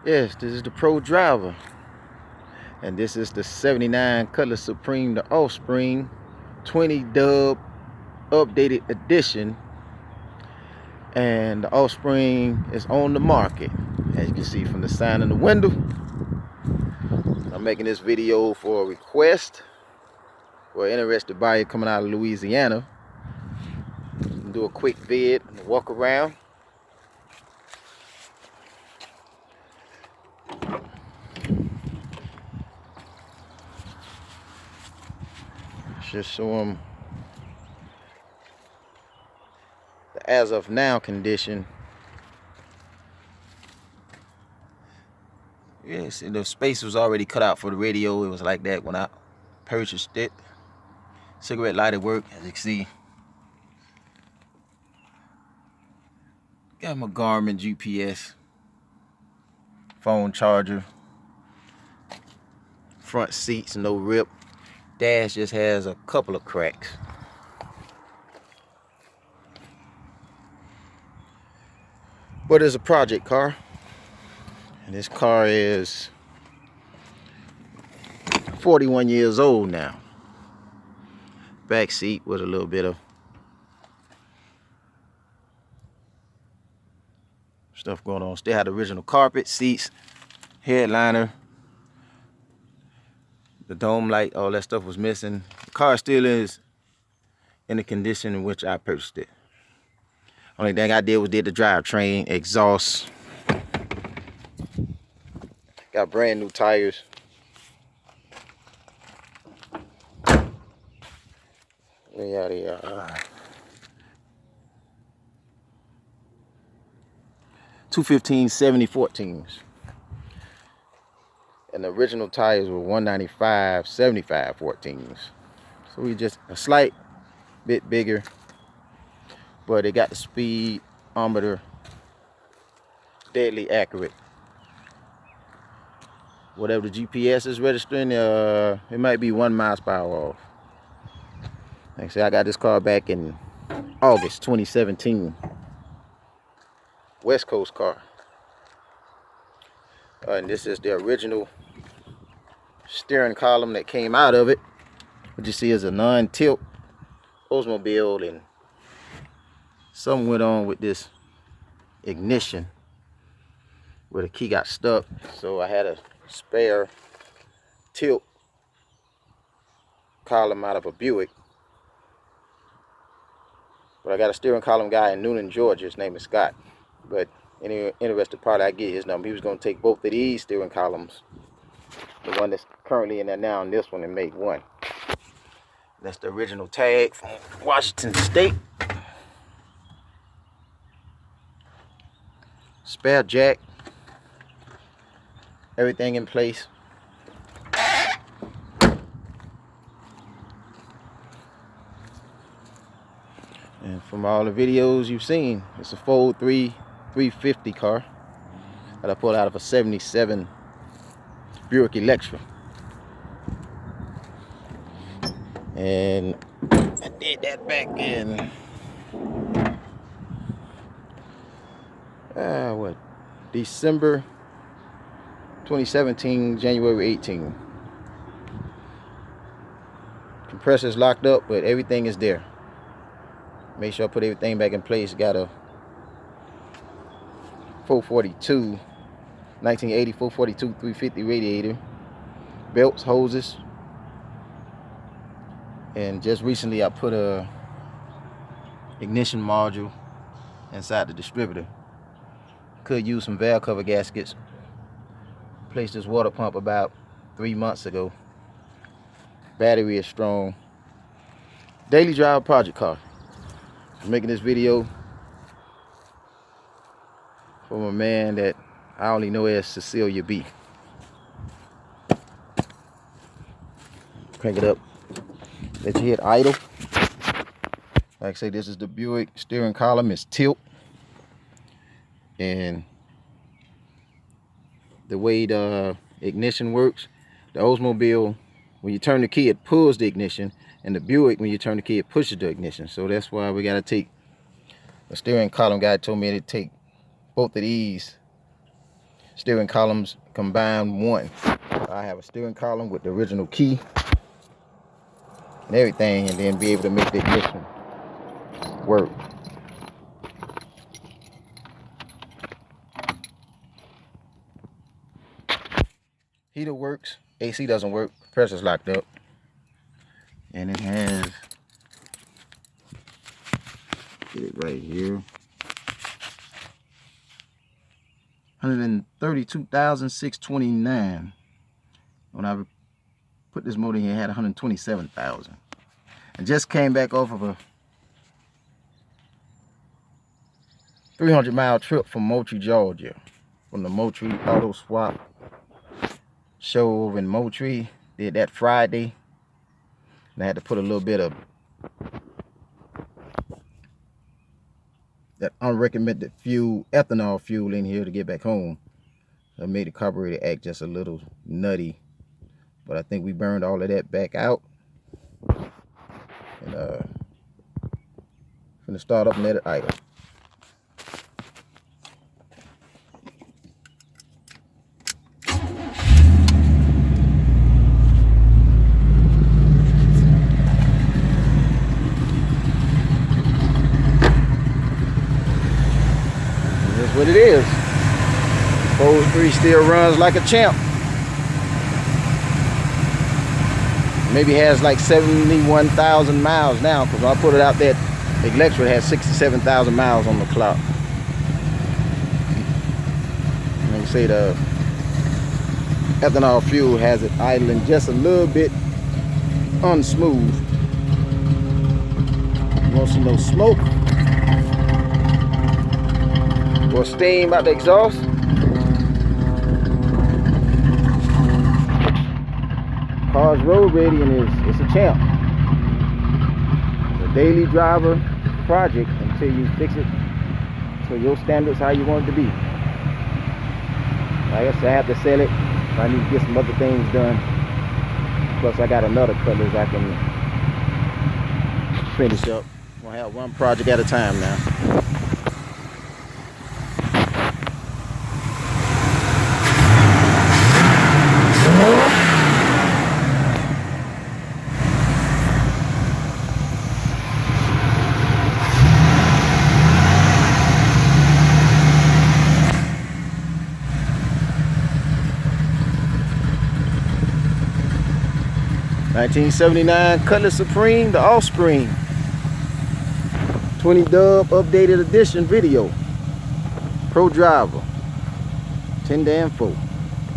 Yes, this is the Pro Driver, and this is the 79 Cutlass Supreme The Offspring 20 Dub Updated Edition, and the Offspring is on the market. As you can see from the sign in the window, I'm making this video for a request for an interested buyer coming out of Louisiana. Do a quick vid and walk around. Just show them the as of now condition. Yes, the space was already cut out for the radio. It was like that when I purchased it. Cigarette lighter work, as you can see. Got my Garmin GPS, phone charger, front seats no rip, dash just has a couple of cracks. But it's a project car, and this car is 41 years old now. Back seat with a little bit of stuff going on. Still had the original carpet, seats, headliner, the dome light, all that stuff was missing. The car still is in the condition in which I purchased it. Only thing I did was did the drivetrain, exhaust. Got brand new tires. Yeah, they are 215 70/14s. And the original tires were 195 75/14s. So we just a slight bit bigger, but it got the speedometer deadly accurate. Whatever the GPS is registering, it might be 1 mile per hour off. Like I said, I got this car back in August 2017. West Coast car. And this is the original steering column that came out of it. What you see is a non-tilt Oldsmobile, and something went on with this ignition where the key got stuck, so I had a spare tilt column out of a Buick. But I got a steering column guy in Newnan, Georgia. His name is Scott. But any interested party, I get his number. He was going to take both of these steering columns, the one that's currently in there now and this one, and make one. That's the original tag from Washington State. Spare jack. Everything in place. And from all the videos you've seen, it's a Fold 350 car that I pulled out of a 77 Buick Electra. And I did that back in December 2017, January 18. Compressor's locked up, but everything is there. Make sure I put everything back in place. Got a 442, 1980 442 350 radiator, belts, hoses, and just recently I put a ignition module inside the distributor. Could use some valve cover gaskets. Placed this water pump about 3 months ago. Battery is strong. Daily drive project car. I'm making this video from a man that I only know as Cecilia B. Crank it up. Let your head idle. Like I say, this is the Buick steering column. It's tilt. And the way the ignition works, the Oldsmobile, when you turn the key, it pulls the ignition. And the Buick, when you turn the key, it pushes the ignition. So that's why we got to take, the steering column guy told me to take both of these steering columns combined one. I have a steering column with the original key and everything, and then be able to make the ignition work. Heater works, AC doesn't work, pressure's locked up. And it has, get it right here, 132,629. When I put this motor in here, it had 127,000. And just came back off of a 300-mile trip from Moultrie, Georgia, from the Moultrie Auto Swap show over in Moultrie. Did that Friday, and I had to put a little bit of that unrecommended fuel, ethanol fuel, in here to get back home. I made the carburetor act just a little nutty, but I think we burned all of that back out. And gonna start up and let it idle. That's what it is. 4.3 still runs like a champ. Maybe has like 71,000 miles now, because when I put it out there, the electric had 67,000 miles on the clock. And you say the ethanol fuel has it idling just a little bit unsmooth. You want to see no smoke or steam out the exhaust? Car's road ready, and it's a champ. It's a daily driver project until you fix it to your standards, how you want it to be. I guess I have to sell it. I need to get some other things done. Plus I got another Cutlass I can finish up. We'll have one project at a time now. '79 Cutlass Supreme The Offspring 20 Dubb updated edition video. Pro driver 10 damn 4.